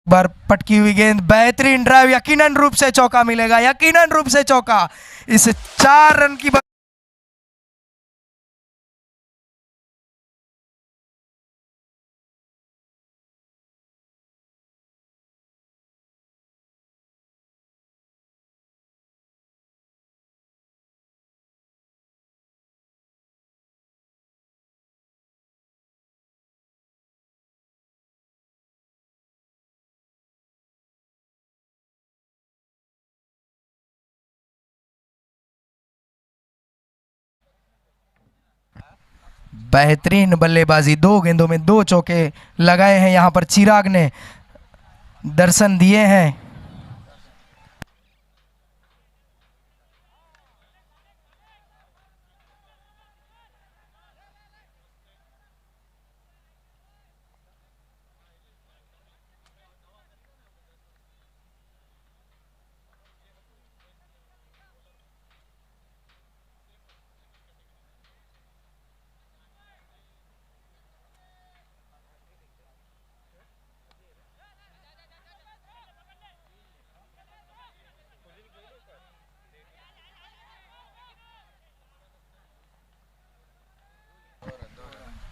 I: बार पटकी हुई गेंद, बेहतरीन ड्राइव, यकीनन रूप से चौका मिलेगा, यकीनन रूप से चौका। इस 4 रन की बेहतरीन बल्लेबाजी, 2 गेंदों में 2 चौके लगाए हैं यहां पर चिराग ने, दर्शन दिए हैं।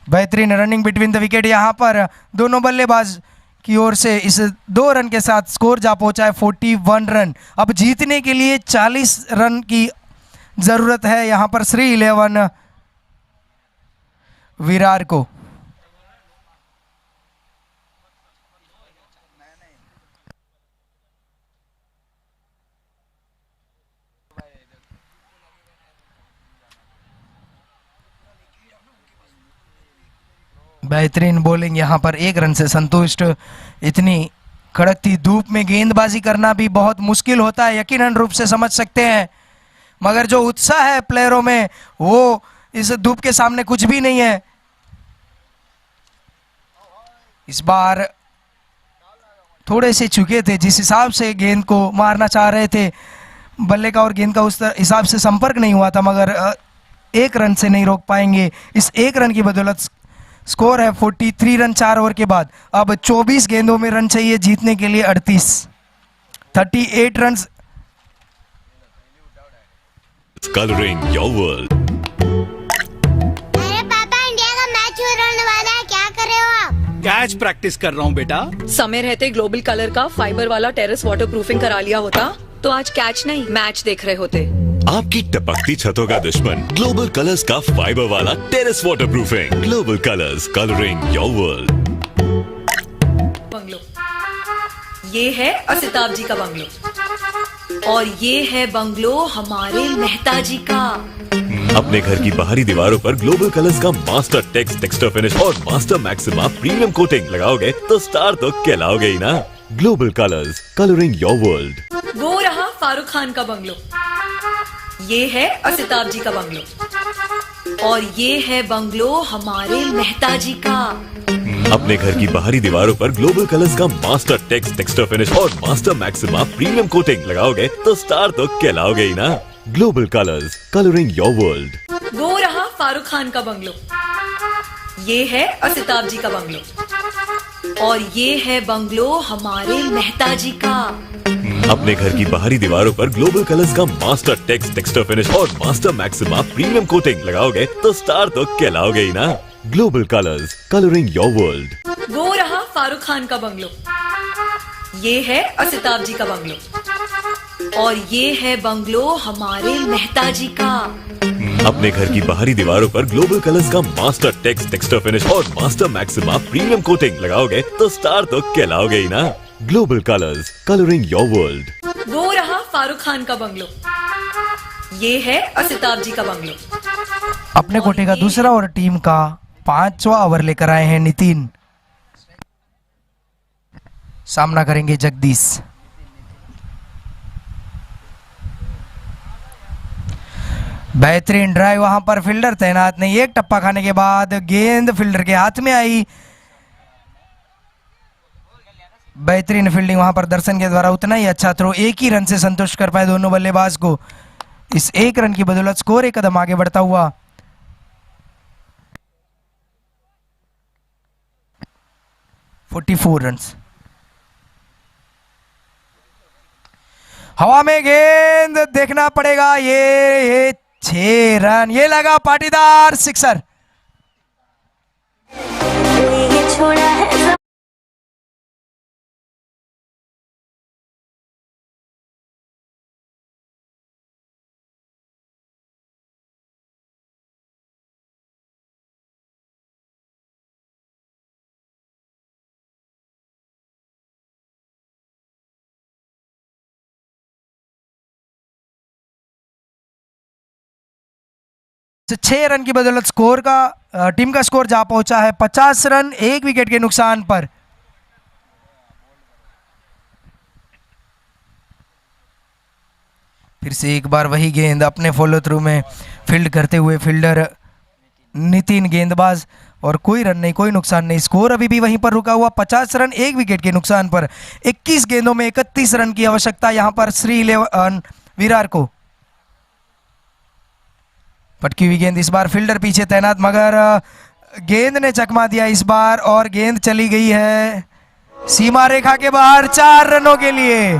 I: बेहतरीन रनिंग बिटवीन द विकेट यहां पर दोनों बल्लेबाज की ओर से। इस 2 रन के साथ स्कोर जा पहुंचा है 41 रन। अब जीतने के लिए 40 रन की जरूरत है यहां पर श्री 11 विरार को। बेहतरीन बॉलिंग यहां पर, 1 रन से संतुष्ट। इतनी कड़कती धूप में गेंदबाजी करना भी बहुत मुश्किल होता है, यकीनन रूप से समझ सकते हैं, मगर जो उत्साह है प्लेयरों में वो इस धूप के सामने कुछ भी नहीं है। इस बार थोड़े से चुके थे, जिस हिसाब से गेंद को मारना चाह रहे थे बल्ले का और गेंद का उस हिसाब से संपर्क नहीं हुआ था, मगर 1 रन से नहीं रोक पाएंगे। इस 1 रन की बदौलत स्कोर है 43 रन 4 ओवर के बाद। अब 24 गेंदों में रन चाहिए जीतने के लिए 38 रन।
C: Coloring your world.
D: अरे पापा, इंडिया का मैच होने वाला है, क्या कर रहे हो आप?
H: कैच प्रैक्टिस कर रहा हूँ बेटा।
B: समय रहते ग्लोबल कलर का फाइबर वाला टेरेस वाटर प्रूफिंग करा लिया होता तो आज कैच नहीं मैच देख रहे होते।
C: आपकी टपकती छतों का दुश्मन ग्लोबल कलर्स का फाइबर वाला terrace water proofing. Global colours, colouring your world.
B: Bungalow, ये है असिताब जी का बंगलो और ये है बंगलो हमारे मेहता जी का।
C: अपने घर की बाहरी दीवारों पर ग्लोबल कलर्स का मास्टर टेक्सचर फिनिश और मास्टर मैक्सिमा प्रीमियम कोटिंग लगाओगे तो स्टार तो कहलाओगे ही ना। Global colours, colouring your world.
B: वो रहा फारूक खान का बंगलो, ये है असिताब जी का बंगलो और ये है बंगलो हमारे मेहता जी का।
C: अपने घर की बाहरी दीवारों पर ग्लोबल कलर्स का मास्टर टेक्सचर फिनिश और मास्टर मैक्सिमा प्रीमियम कोटिंग लगाओगे तो स्टार तो कहलाओगे ही ना। Global colours, colouring your world.
B: वो रहा फारूक खान का बंगलो, ये है असिताब जी का बंगलो और ये है बंगलो हमारे मेहता जी का।
C: अपने घर की बाहरी दीवारों पर ग्लोबल कलर्स का मास्टर टेक्सचर फिनिश और मास्टर मैक्सिमा प्रीमियम कोटिंग लगाओगे तो स्टार तो कहलाओगे ही ना। Global colours, colouring your world.
B: वो रहा फारूक खान का बंगलो, ये है असिताब जी का बंगलो और ये है बंगलो हमारे मेहता जी का।
C: अपने घर की बाहरी दीवारों पर ग्लोबल कलर्स का मास्टर टेक्सचर फिनिश और मास्टर मैक्सिमा प्रीमियम कोटिंग लगाओगे तो स्टार तो कहलाओगे ही ना। Global colours, colouring your world.
B: वो रहा फारूक खान का बंगलो, ये है असिताब जी का बंगलो।
I: अपने कोटे का दूसरा और टीम का 5वां ओवर लेकर आए हैं नितिन। सामना करेंगे जगदीश। बेहतरीन ड्राइव, वहां पर फील्डर तैनात नहीं, एक टप्पा खाने के बाद गेंद फील्डर के हाथ में आई। बेहतरीन फील्डिंग वहां पर दर्शन के द्वारा, उतना ही अच्छा थ्रो, एक ही रन से संतुष्ट कर पाए दोनों बल्लेबाज को। इस एक रन की बदौलत स्कोर एक कदम आगे बढ़ता हुआ 44 रन। हवा में गेंद देखना पड़ेगा, ये 6 रन, ये लगा पाटीदार सिक्सर। तो 6 रन की बदौलत स्कोर का टीम का स्कोर जा पहुंचा है 50 रन, 1 विकेट के नुकसान पर। फिर से एक बार वही गेंद अपने फॉलो थ्रू में फील्ड करते हुए फील्डर नितिन गेंदबाज, और कोई रन नहीं, कोई नुकसान नहीं, स्कोर अभी भी वहीं पर रुका हुआ 50 रन 1 विकेट के नुकसान पर। 21 गेंदों में 31 रन की आवश्यकता यहां पर श्री विरार को। पटकी हुई गेंद, इस बार फील्डर पीछे तैनात, मगर गेंद ने चकमा दिया इस बार और गेंद चली गई है सीमा रेखा के बाहर 4 रनों के लिए।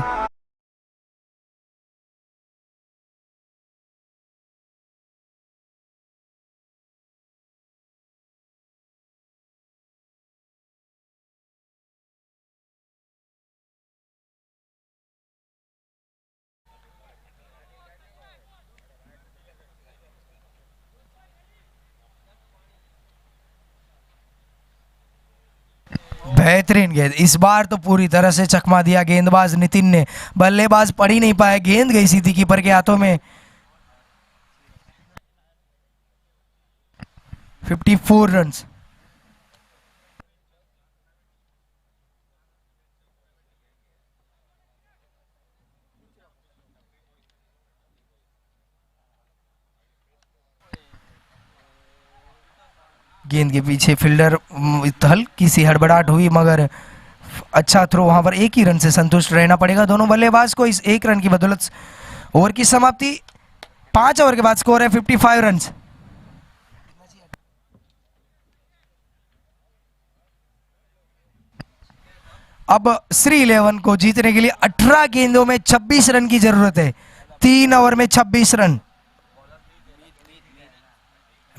I: बेहतरीन गेंद, इस बार तो पूरी तरह से चकमा दिया गेंदबाज नितिन ने, बल्लेबाज पढ़ ही नहीं पाए, गेंद गई सीधी कीपर के हाथों में। 54 रन। गेंद के पीछे फील्डर हल्की सी हड़बड़ाहट हुई, मगर अच्छा थ्रो, वहां पर 1 ही रन से संतुष्ट रहना पड़ेगा दोनों बल्लेबाज को इस 1 रन की बदौलत। ओवर की समाप्ति, 5 ओवर के बाद स्कोर है 55 रन। अब श्री 11 को जीतने के लिए 18 गेंदों में 26 रन की जरूरत है। 3 ओवर में 26 रन।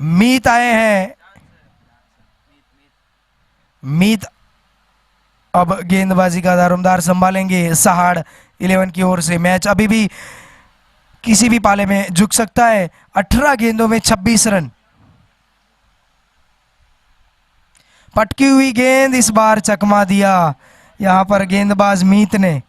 I: मीत आए हैं। मीत अब गेंदबाजी का दारोमदार संभालेंगे सहाड़ 11 की ओर से। मैच अभी भी किसी भी पाले में झुक सकता है। 18 गेंदों में 26 रन। पटकी हुई गेंद, इस बार चकमा दिया यहां पर गेंदबाज मीत ने।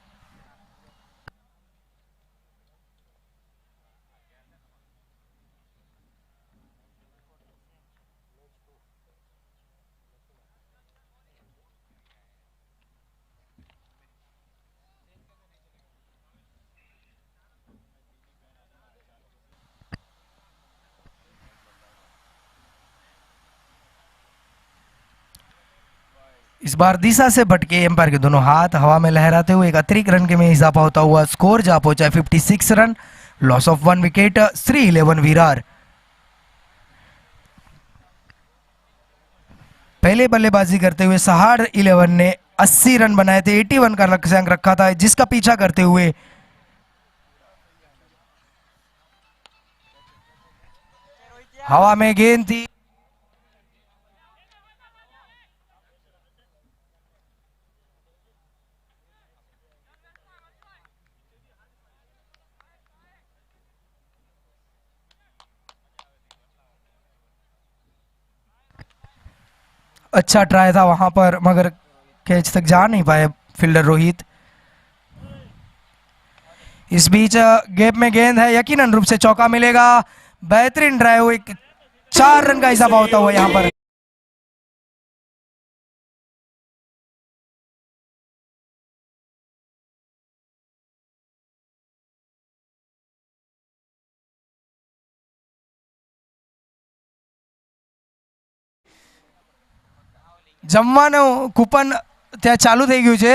I: इस बार दिशा से भटके एम्पायर के दोनों हाथ हवा में लहराते हुए एक अतिरिक्त रन के में इजाफा होता हुआ स्कोर जा पहुंचा 56 run. Loss of 1 wicket Shri 11 Virar. पहले बल्लेबाजी करते हुए सहाड़ 11 ने 80 रन बनाए थे। 81 का लक्ष्यांक रखा था, जिसका पीछा करते हुए हवा में गेंद थी। अच्छा ट्राई था वहां पर, मगर कैच तक जा नहीं पाए फील्डर रोहित। इस बीच गैप में गेंद है, यकीनन रूप से चौका मिलेगा। बेहतरीन ड्राइव, एक 4 रन का इजाफा होता हुआ यहां पर। જમવાનું કૂપન ત્યાં ચાલુ થઈ ગયું છે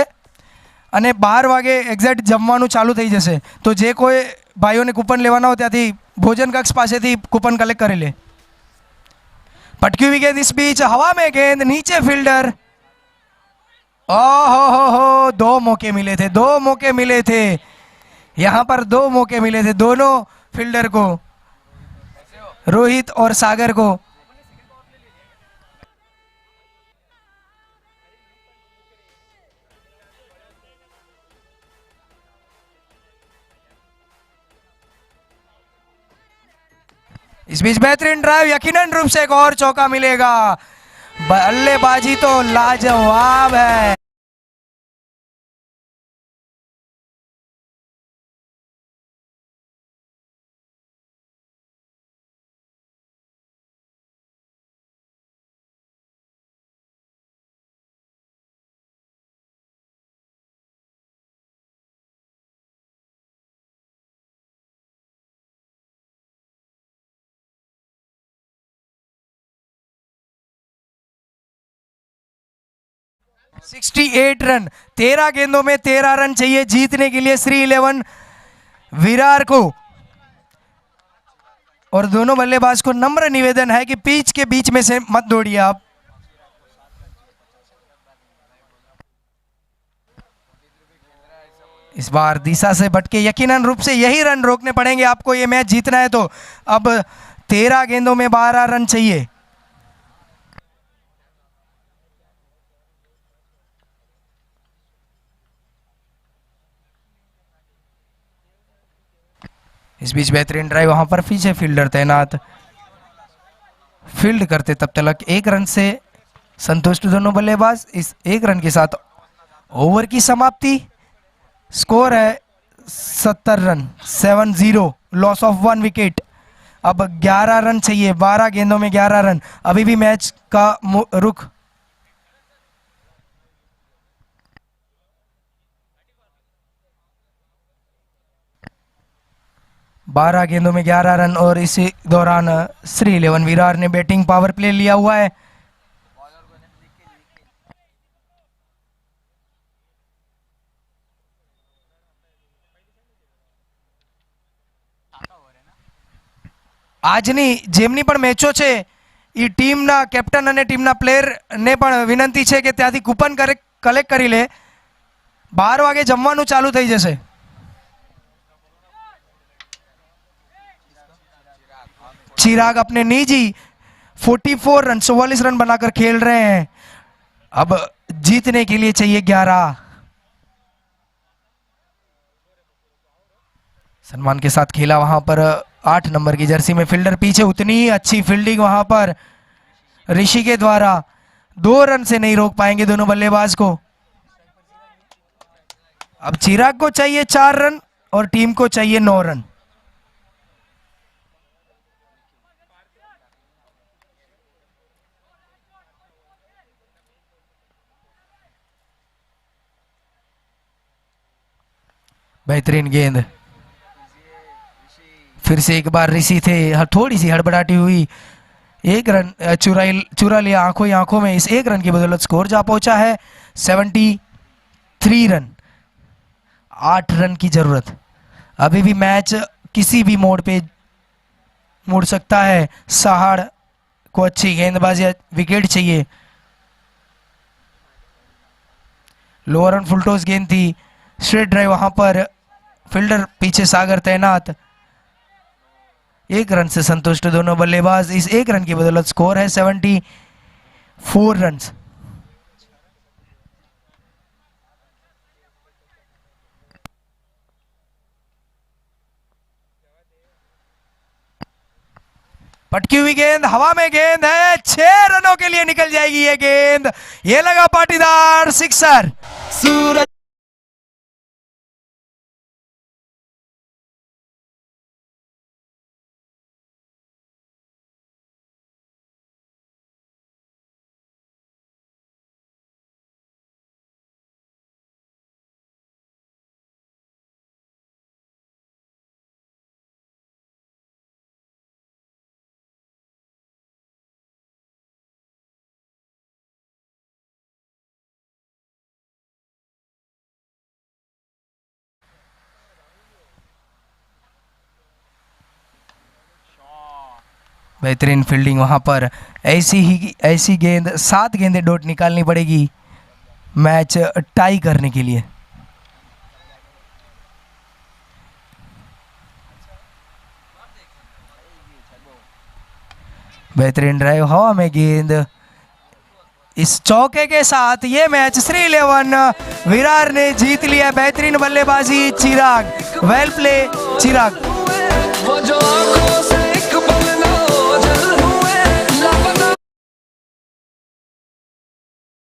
I: અને 12 વાગે એક્ઝેક્ટ જમવાનું ચાલુ થઈ જશે, તો જે કોઈ ભાઈઓને કૂપન લેવાના હોય ત્યાંથી ભોજન કક્ષ પાસેથી કૂપન કલેક્ટ કરી લે। पटकी हुई गेंद, इस बीच हवा में गेंद, नीचे फील्डर। ओहो, 2 मौके मिले थे, 2 मौके मिले थे यहाँ पर, 2 मौके मिले थे दोनों फील्डर को, रोहित और सागर को। इस बीच बेहतरीन ड्राइव, यकीनन रूप से एक और चौका मिलेगा। बल्लेबाजी तो लाजवाब है। (68 रन, 13 गेंदों में 13 रन चाहिए जीतने के लिए श्री 11 विरार को। और दोनों बल्लेबाज को नम्र निवेदन है कि पिच के बीच में से मत दौड़िए आप। इस बार दिशा से भटके, यकीनन रूप से यही रन रोकने पड़ेंगे आपको, ये मैच जीतना है तो। अब 13 गेंदों में 12 रन चाहिए। इस बीच बेहतरीन ड्राइव, वहां पर पीछे फील्डर तैनात, फील्ड करते तब तक 1 रन से संतुष्ट दोनों बल्लेबाज। इस 1 रन के साथ ओवर की समाप्ति। स्कोर है 70 रन, 7-0, लॉस ऑफ 1 विकेट। अब 11 रन चाहिए, 12 गेंदों में 11 रन। अभी भी मैच का रुख 12 गेंदों में 11 रन। और इसी दौरान श्री 11 विरार ने बैटिंग पावर प्ले लिया हुआ है। આજની જેમની પણ મેચો છે એ ટીમના કેપ્ટન અને ટીમના પ્લેયરને પણ વિનંતી છે કે ત્યાંથી કૂપન કલેક્ટ કરી લે, 12 વાગે જમવાનું ચાલુ થઈ જશે. चिराग अपने निजी 44 रन 44 रन बनाकर खेल रहे हैं. अब जीतने के लिए चाहिए 11. सलमान के साथ खेला वहां पर 8 नंबर की जर्सी में फील्डर पीछे. उतनी ही अच्छी फील्डिंग वहां पर ऋषि के द्वारा. 2 रन से नहीं रोक पाएंगे दोनों बल्लेबाज को. अब चिराग को चाहिए 4 रन और टीम को चाहिए 9 रन. बेहतरीन गेंद. फिर से एक बार ऋषि थे. थोड़ी सी हड़बड़ाटी हुई. 1 रन चुरा लिया आंखों ही आंखों में. इस 1 रन की बदौलत स्कोर जा पहुंचा है 73 रन. 8 रन की जरूरत. अभी भी मैच किसी भी मोड़ पे मुड़ सकता है. सहाड़ को अच्छी गेंदबाजी, विकेट चाहिए. लोअर ऑन फुलटॉस गेंद थी. स्ट्रेट ड्राइव वहां पर. फील्डर पीछे सागर तैनात. 1 रन से संतुष्ट दोनों बल्लेबाज. इस 1 रन की बदौलत स्कोर है 74 रन. पटकी हुई गेंद, हवा में गेंद है. 6 रनों के लिए निकल जाएगी ये गेंद. ये लगा पाटीदार सिक्सर. सूरज बेहतरीन फील्डिंग वहां पर. ऐसी गेंद 7 गेंदें डॉट निकालनी पड़ेगी मैच टाई करने के लिए. बेहतरीन ड्राइव, हवा में गेंद. इस चौके के साथ ये मैच श्री 11 विरार ने जीत लिया. बेहतरीन बल्लेबाजी चिराग. वेल प्ले चिराग.